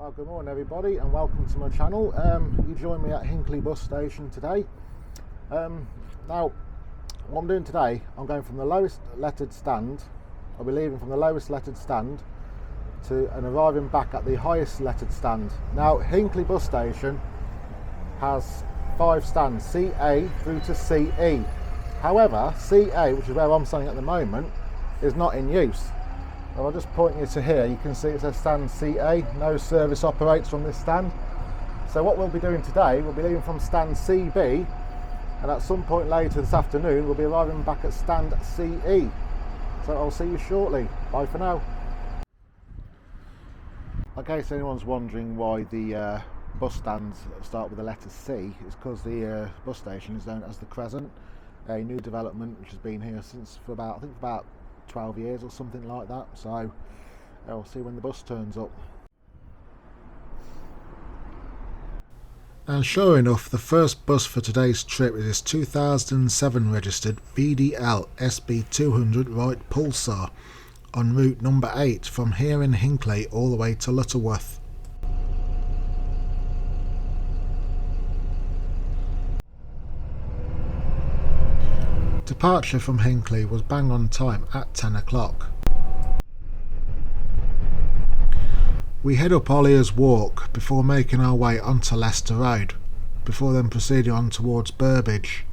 Well, good morning everybody and welcome to my channel. You join me at Hinckley Bus Station today. Now, what I'm doing today, I'm going from the lowest lettered stand. I'll be leaving from the lowest lettered stand and arriving back at the highest lettered stand. Now, Hinckley Bus Station has 5 stands, CA through to CE. However, CA, which is where I'm standing at the moment, is not in use. Well, I'll just point you to here. You can see it says stand CA. No service operates from this stand. So what we'll be doing today, we'll be leaving from stand CB, and at some point later this afternoon we'll be arriving back at stand CE. So I'll see you shortly. Bye for now. In case anyone's wondering why the bus stands start with the letter C, it's because the bus station is known as the Crescent, a new development which has been here since for about 12 years or something like that. So we'll see when the bus turns up. And sure enough, the first bus for today's trip is this 2007 registered VDL SB200 Wright Pulsar on route number 8 from here in Hinckley all the way to Lutterworth. Departure from Hinckley was bang on time at 10 o'clock. We head up Ollier's Walk before making our way onto Leicester Road, before then proceeding on towards Burbage.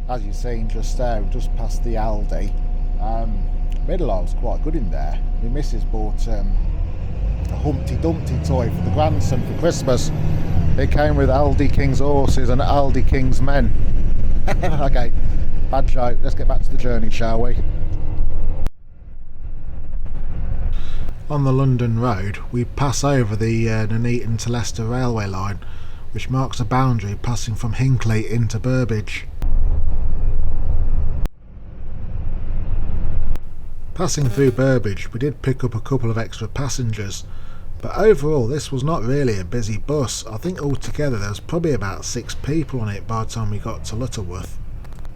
As you've seen just there, we've just passed the Aldi. Middle aisle's quite good in there. My missus bought a Humpty Dumpty toy for the grandson for Christmas. It came with Aldi King's horses and Aldi King's men. Okay, bad joke. Let's get back to the journey, shall we? On the London Road, we pass over the Nuneaton to Leicester railway line, which marks a boundary passing from Hinckley into Burbage. Passing through Burbage, we did pick up a couple of extra passengers. But overall, this was not really a busy bus. I think altogether there was probably about 6 people on it by the time we got to Lutterworth.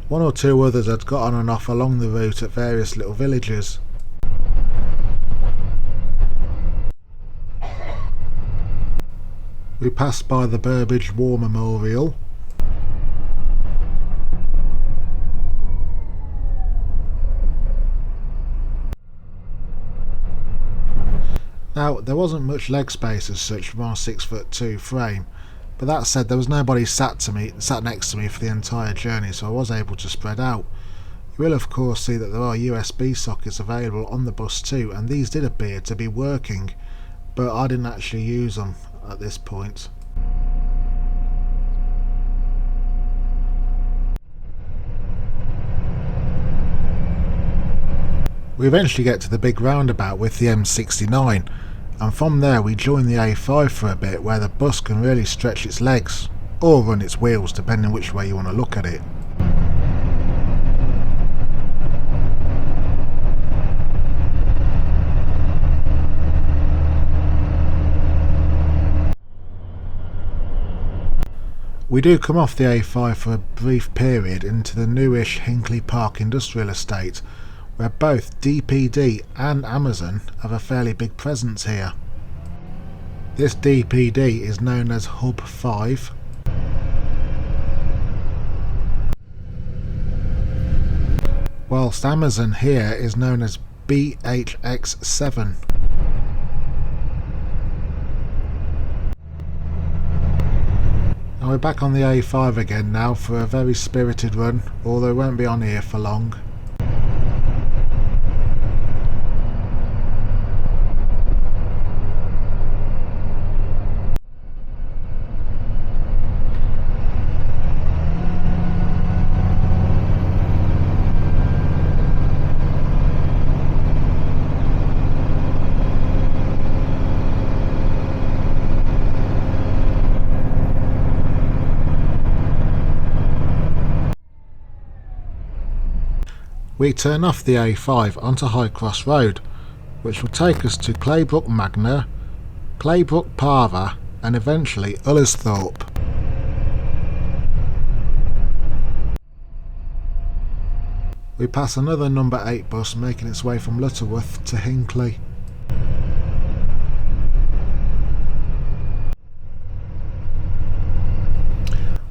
1 or 2 others had got on and off along the route at various little villages. We passed by the Burbage War Memorial. Now, there wasn't much leg space as such from our 6'2" frame, but that said, there was nobody sat next to me for the entire journey, so I was able to spread out. You will of course see that there are USB sockets available on the bus too, and these did appear to be working, but I didn't actually use them at this point. We eventually get to the big roundabout with the M69, and from there we join the A5 for a bit, where the bus can really stretch its legs, or run its wheels depending which way you want to look at it. We do come off the A5 for a brief period into the newish Hinckley Park Industrial Estate, where both DPD and Amazon have a fairly big presence here. This DPD is known as Hub 5. Whilst Amazon here is known as BHX7. And we're back on the A5 again now for a very spirited run, although we won't be on here for long. We turn off the A5 onto High Cross Road, which will take us to Claybrook Magna, Claybrook Parva and eventually Ullersthorpe. We pass another number 8 bus making its way from Lutterworth to Hinckley.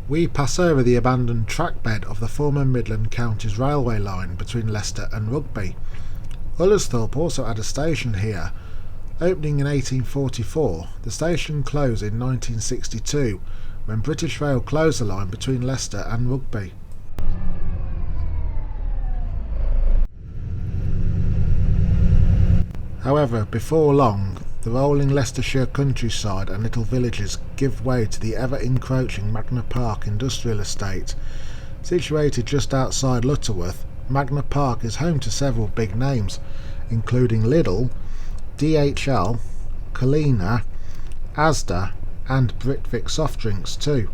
We pass over the abandoned trackbed of the former Midland Counties railway line between Leicester and Rugby. Ullersthorpe also had a station here. Opening in 1844, the station closed in 1962 when British Rail closed the line between Leicester and Rugby. However, before long, the rolling Leicestershire countryside and little villages give way to the ever-encroaching Magna Park industrial estate. Situated just outside Lutterworth, Magna Park is home to several big names, including Lidl, DHL, Kalina, Asda and Britvic soft drinks too.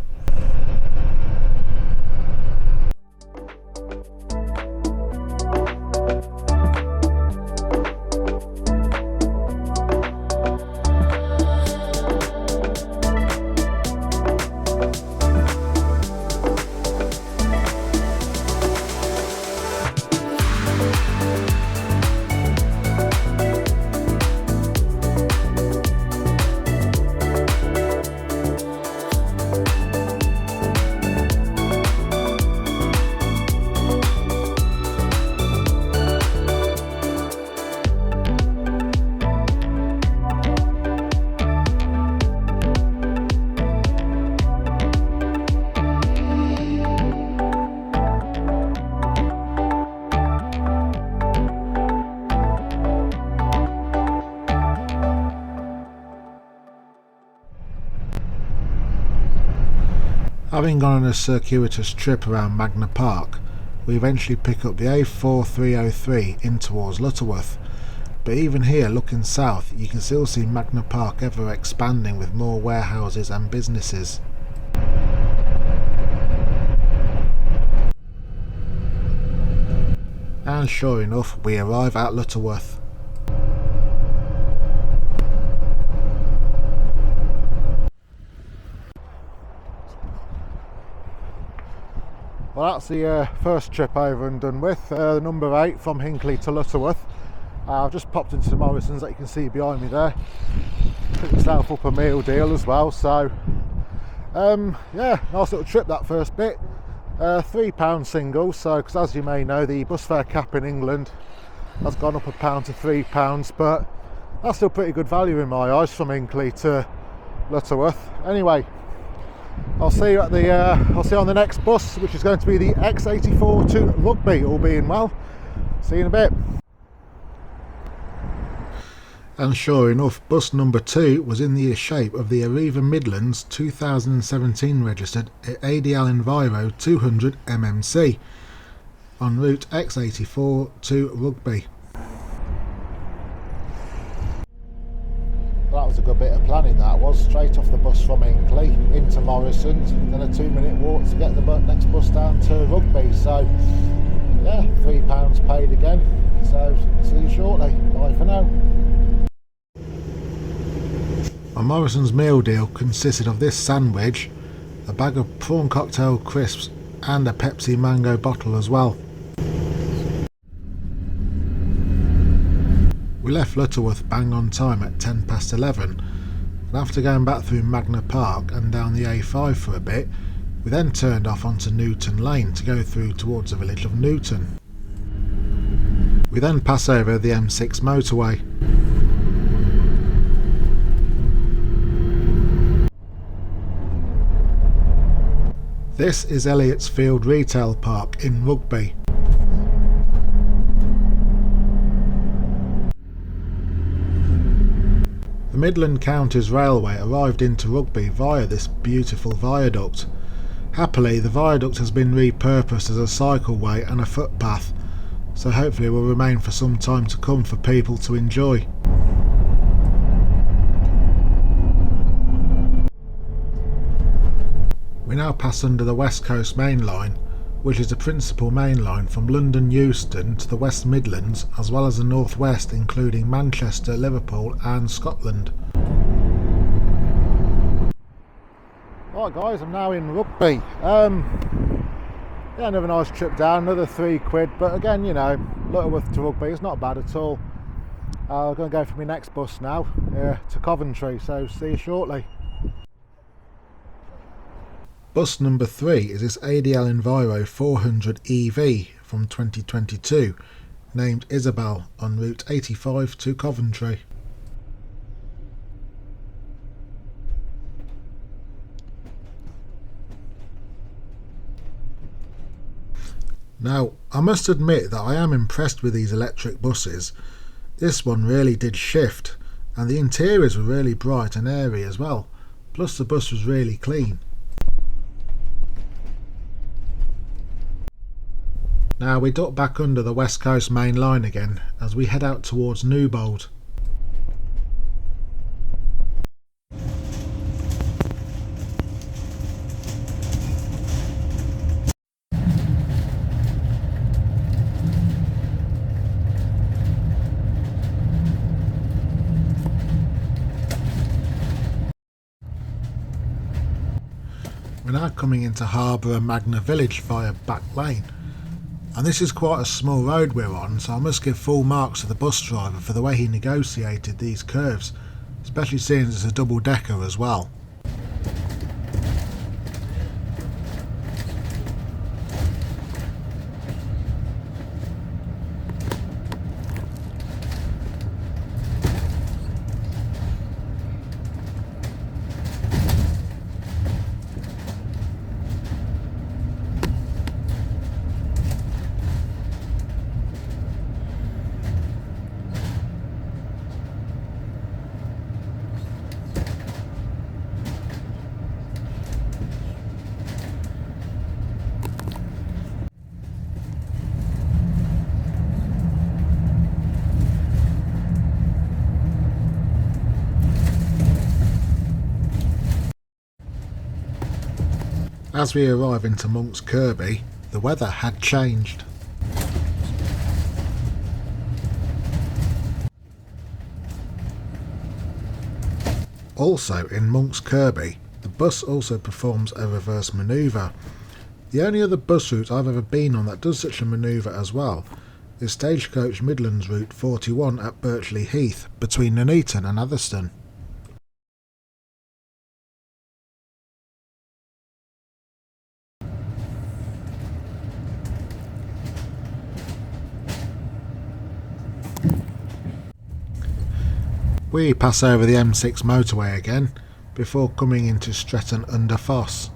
Having gone on a circuitous trip around Magna Park, we eventually pick up the A4303 in towards Lutterworth, but even here looking south you can still see Magna Park ever expanding with more warehouses and businesses. And sure enough, we arrive at Lutterworth. Well, that's the first trip over and done with, the number 8 from Hinckley to Lutterworth. I've just popped into the Morrison's that you can see behind me there. Picked myself up a meal deal as well, so yeah, nice little trip that first bit. £3 single, so because as you may know the bus fare cap in England has gone up £1 to £3, but that's still pretty good value in my eyes from Hinckley to Lutterworth. Anyway, I'll see you at the I'll see you on the next bus, which is going to be the X84 to Rugby, all being well. See you in a bit. And sure enough, bus number 2 was in the shape of the Arriva Midlands 2017 registered ADL Enviro 200 MMC en route X84 to Rugby. That was a good bit of planning, that was. Straight off the bus from Hinckley into Morrison's, then a 2-minute walk to get the next bus down to Rugby. So yeah, £3 paid again. So see you shortly. Bye for now. A Morrison's meal deal consisted of this sandwich, a bag of prawn cocktail crisps and a Pepsi mango bottle as well. We left Lutterworth bang on time at 11:10, and after going back through Magna Park and down the A5 for a bit, we then turned off onto Newton Lane to go through towards the village of Newton. We then pass over the M6 motorway. This is Elliott's Field Retail Park in Rugby. The Midland Counties Railway arrived into Rugby via this beautiful viaduct. Happily, the viaduct has been repurposed as a cycleway and a footpath, so hopefully it will remain for some time to come for people to enjoy. We now pass under the West Coast Main Line, which is the principal main line from London Euston to the West Midlands, as well as the North West, including Manchester, Liverpool and Scotland. Right guys, I'm now in Rugby. Yeah, another nice trip down, another £3, but again, you know, Lutterworth to Rugby, it's not bad at all. I'm going to go for my next bus now, to Coventry, so see you shortly. Bus number 3 is this ADL Enviro 400 EV from 2022, named Isabel, on route 85 to Coventry. Now, I must admit that I am impressed with these electric buses. This one really did shift, and the interiors were really bright and airy as well, plus the bus was really clean. Now we duck back under the West Coast main line again as we head out towards Newbold. We're now coming into Harbour and Magna Village via Back Lane, and this is quite a small road we're on, so I must give full marks to the bus driver for the way he negotiated these curves, especially seeing it's a double decker as well. As we arrive into Monk's Kirby, the weather had changed. Also in Monk's Kirby, the bus also performs a reverse manoeuvre. The only other bus route I've ever been on that does such a manoeuvre as well is Stagecoach Midlands Route 41 at Birchley Heath between Nuneaton and Atherstone. We pass over the M6 motorway again before coming into Stretton under Foss.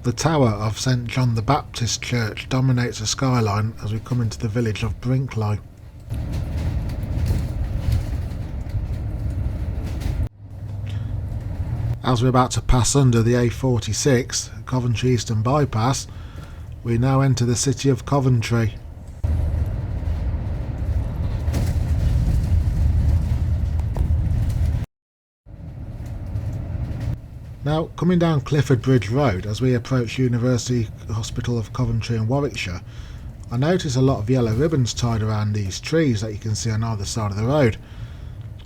The tower of St John the Baptist Church dominates the skyline as we come into the village of Brinklow. As we're about to pass under the A46, Coventry Eastern Bypass, we now enter the city of Coventry. Now, coming down Clifford Bridge Road as we approach University Hospital of Coventry in Warwickshire, I notice a lot of yellow ribbons tied around these trees that you can see on either side of the road.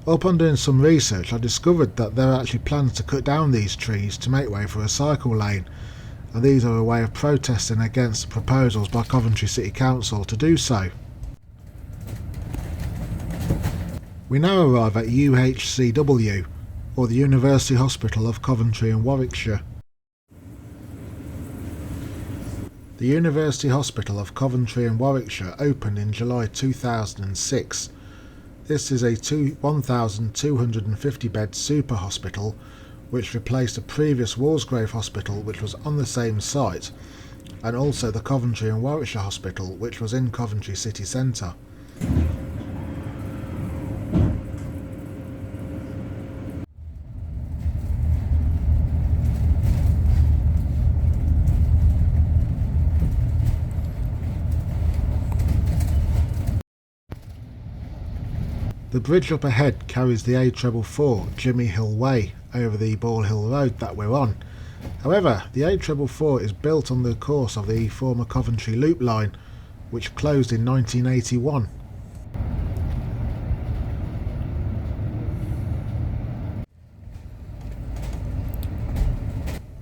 Upon doing some research, I discovered that there are actually plans to cut down these trees to make way for a cycle lane, and these are a way of protesting against the proposals by Coventry City Council to do so. We now arrive at UHCW, or the University Hospital of Coventry in Warwickshire. The University Hospital of Coventry in Warwickshire opened in July 2006. This is a 1,250 bed super hospital which replaced a previous Walsgrave Hospital which was on the same site, and also the Coventry and Warwickshire Hospital which was in Coventry city centre. The bridge up ahead carries the A444 Jimmy Hill Way over the Ball Hill Road that we're on. However, the A444 is built on the course of the former Coventry Loop line, which closed in 1981.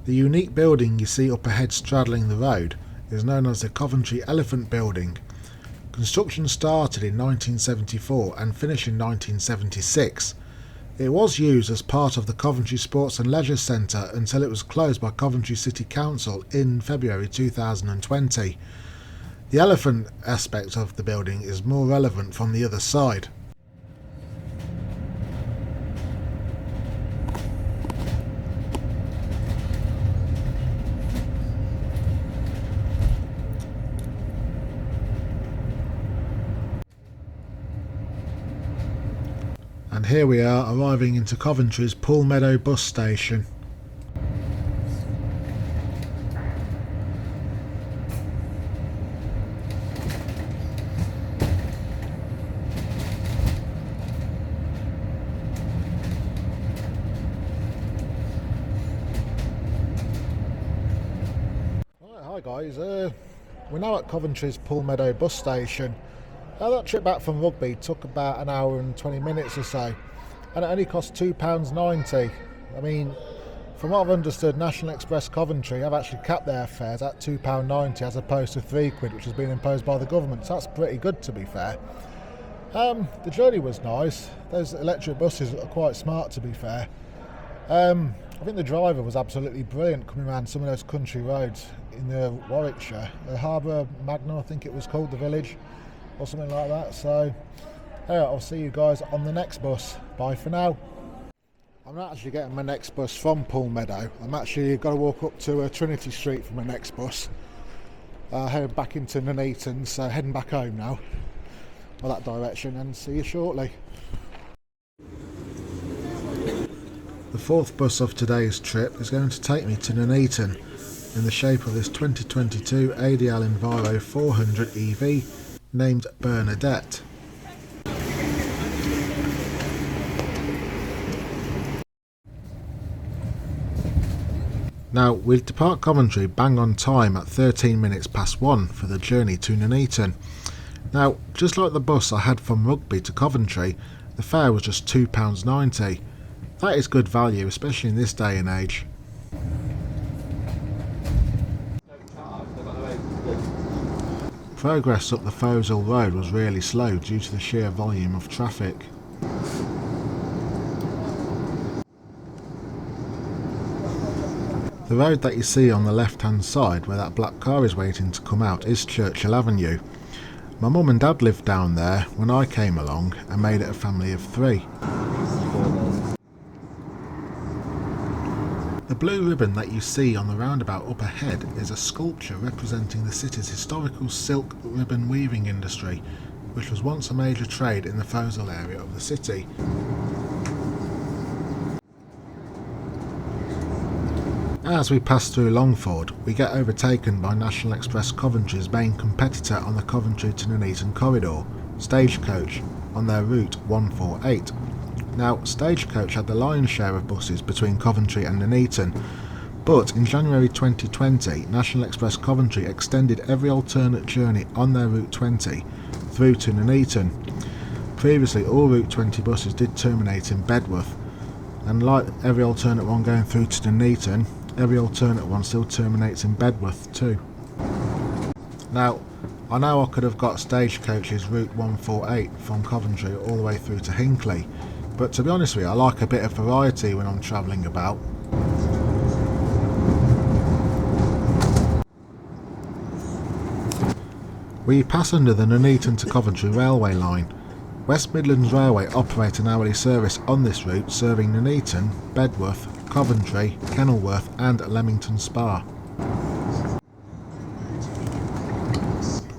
The unique building you see up ahead straddling the road is known as the Coventry Elephant Building. Construction started in 1974 and finished in 1976. It was used as part of the Coventry Sports and Leisure Centre until it was closed by Coventry City Council in February 2020. The elephant aspect of the building is more relevant from the other side. And here we are arriving into Coventry's Pool Meadow Bus Station. Right, hi guys, we're now at Coventry's Pool Meadow Bus Station. That trip back from Rugby took about an hour and 20 minutes or so, and it only cost £2.90. I mean, from what I've understood, National Express Coventry have actually capped their fares at £2.90 as opposed to £3 which has been imposed by the government, so that's pretty good to be fair. The journey was nice. Those electric buses are quite smart to be fair. I think the driver was absolutely brilliant coming around some of those country roads in Warwickshire. Harbour Magna, I think it was called, the village, or something like that. So yeah, I'll see you guys on the next bus. Bye for now. I'm not actually getting my next bus from Pool Meadow. I'm actually got to walk up to Trinity Street for my next bus. Heading back into Nuneaton, so heading back home now, or that direction, and see you shortly. The fourth bus of today's trip is going to take me to Nuneaton in the shape of this 2022 ADL Enviro 400 EV named Bernadette. Now, we'll depart Coventry bang on time at 13 minutes past 1 for the journey to Nuneaton. Now, just like the bus I had from Rugby to Coventry, the fare was just £2.90. That is good value, especially in this day and age. Progress up the Foshill Road was really slow due to the sheer volume of traffic. The road that you see on the left hand side where that black car is waiting to come out is Churchill Avenue. My mum and dad lived down there when I came along and made it a family of 3. The blue ribbon that you see on the roundabout up ahead is a sculpture representing the city's historical silk ribbon weaving industry, which was once a major trade in the Foshill area of the city. As we pass through Longford, we get overtaken by National Express Coventry's main competitor on the Coventry to Nuneaton corridor, Stagecoach, on their route 148. Now, Stagecoach had the lion's share of buses between Coventry and Nuneaton, but in January 2020, National Express Coventry extended every alternate journey on their Route 20 through to Nuneaton. Previously, all Route 20 buses did terminate in Bedworth, and like every alternate one going through to Nuneaton, every alternate one still terminates in Bedworth too. Now, I know I could have got Stagecoach's Route 148 from Coventry all the way through to Hinckley, but to be honest with you, I like a bit of variety when I'm travelling about. We pass under the Nuneaton to Coventry railway line. West Midlands Railway operate an hourly service on this route serving Nuneaton, Bedworth, Coventry, Kenilworth and Leamington Spa.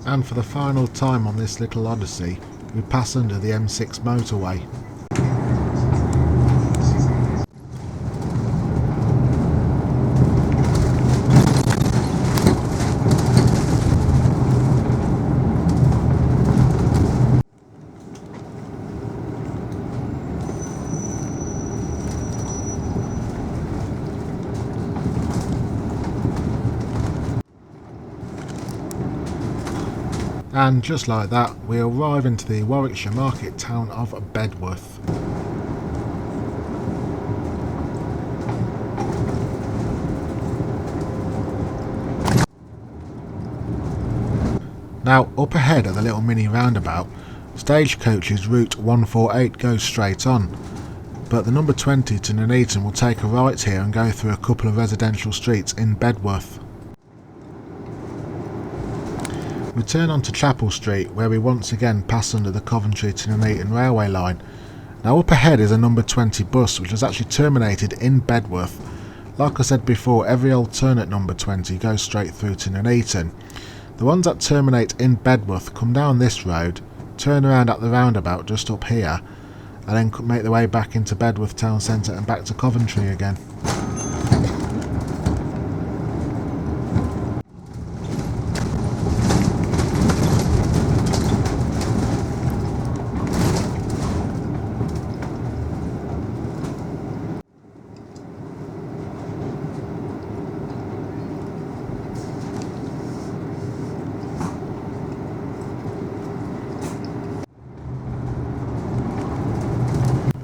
And for the final time on this little odyssey, we pass under the M6 motorway. And just like that, we arrive into the Warwickshire market town of Bedworth. Now, up ahead at the little mini roundabout, Stagecoach's route 148 goes straight on, but the number 20 to Nuneaton will take a right here and go through a couple of residential streets in Bedworth. We turn onto Chapel Street, where we once again pass under the Coventry to Nuneaton railway line. Now up ahead is a number 20 bus which has actually terminated in Bedworth. Like I said before, every alternate number 20 goes straight through to Nuneaton. The ones that terminate in Bedworth come down this road, turn around at the roundabout just up here, and then make their way back into Bedworth town centre and back to Coventry again.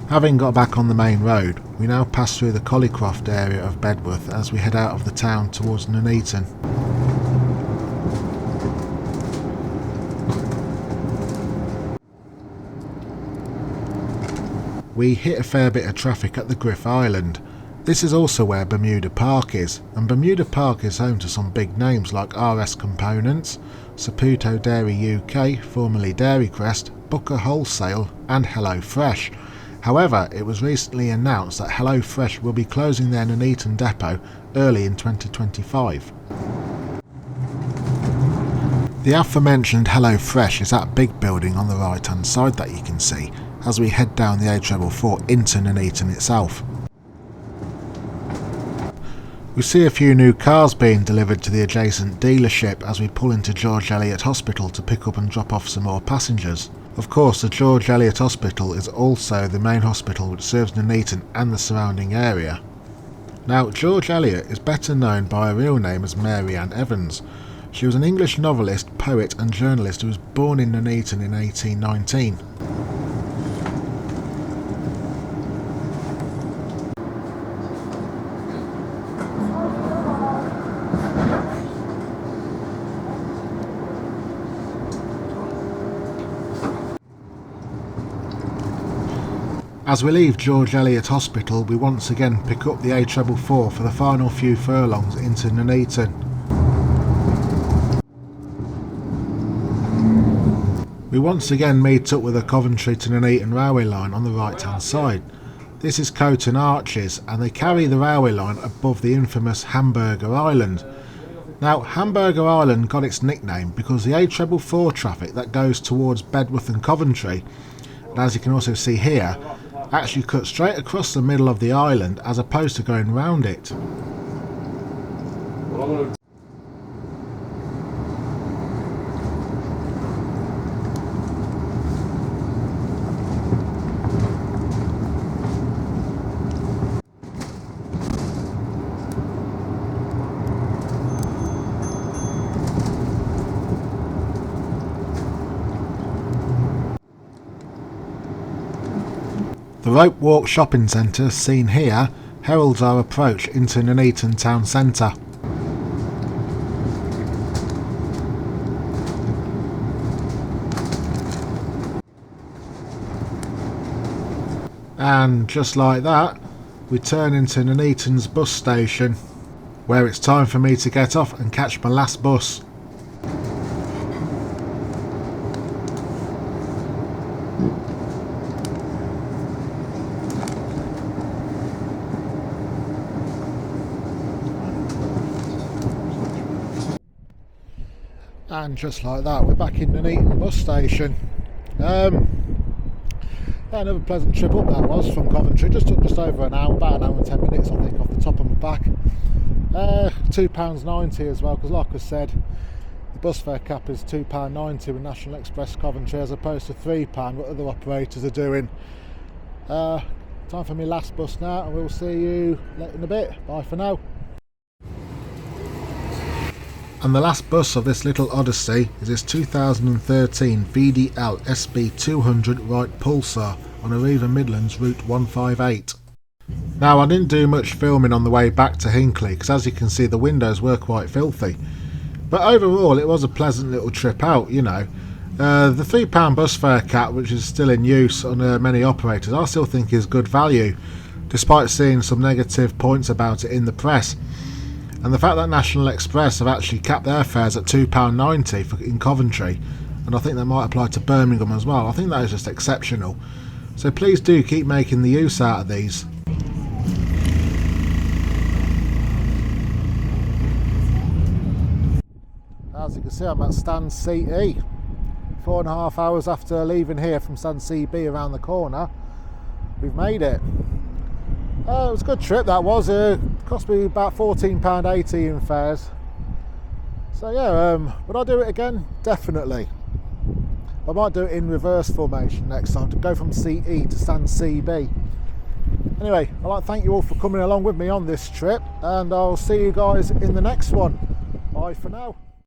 Having got back on the main road, we now pass through the Collycroft area of Bedworth as we head out of the town towards Nuneaton. We hit a fair bit of traffic at the Griff Island. This is also where Bermuda Park is, and Bermuda Park is home to some big names like RS Components, Saputo Dairy UK, formerly Dairy Crest, Booker Wholesale and Hello Fresh. However, it was recently announced that Hello Fresh will be closing their Nuneaton depot early in 2025. The aforementioned Hello Fresh is that big building on the right hand side that you can see as we head down the A444 into Nuneaton itself. We see a few new cars being delivered to the adjacent dealership as we pull into George Eliot Hospital to pick up and drop off some more passengers. Of course, the George Eliot Hospital is also the main hospital which serves Nuneaton and the surrounding area. Now, George Eliot is better known by her real name as Mary Ann Evans. She was an English novelist, poet and journalist who was born in Nuneaton in 1819. As we leave George Eliot Hospital, we once again pick up the A444 for the final few furlongs into Nuneaton. We once again meet up with the Coventry to Nuneaton railway line on the right hand side. This is Coton Arches and they carry the railway line above the infamous Hamburger Island. Now, Hamburger Island got its nickname because the A444 traffic that goes towards Bedworth and Coventry, and as you can also see here, actually cut straight across the middle of the island as opposed to going round it. The Rope Walk shopping centre, seen here, heralds our approach into Nuneaton town centre. And just like that, we turn into Nuneaton's bus station, where it's time for me to get off and catch my last bus. And just like that, we're back in Nuneaton bus station. Yeah, another pleasant trip up that was from Coventry. Just took just over an hour, about an hour and 10 minutes I think off the top of my back. £2.90 as well, because like I said, the bus fare cap is £2.90 with National Express Coventry as opposed to £3 what other operators are doing. Time for my last bus now, and we'll see you in a bit. Bye for now. And the last bus of this little odyssey is this 2013 VDL SB200 Wright Pulsar on Arriva Midlands Route 158. Now, I didn't do much filming on the way back to Hinckley because, as you can see, the windows were quite filthy. But overall it was a pleasant little trip out, you know. The £3 bus fare cap, which is still in use on many operators, I still think is good value, despite seeing some negative points about it in the press. And the fact that National Express have actually capped their fares at £2.90 in Coventry, and I think that might apply to Birmingham as well, I think that is just exceptional. So please do keep making the use out of these. As you can see, I'm at stand CE. 4.5 hours after leaving here from stand CB around the corner, we've made it. It was a good trip, that was. Cost me about £14.80 in fares. So yeah, would I do it again? Definitely. I might do it in reverse formation next time, to go from CE to stand CB. Anyway, I'd like to thank you all for coming along with me on this trip, and I'll see you guys in the next one. Bye for now.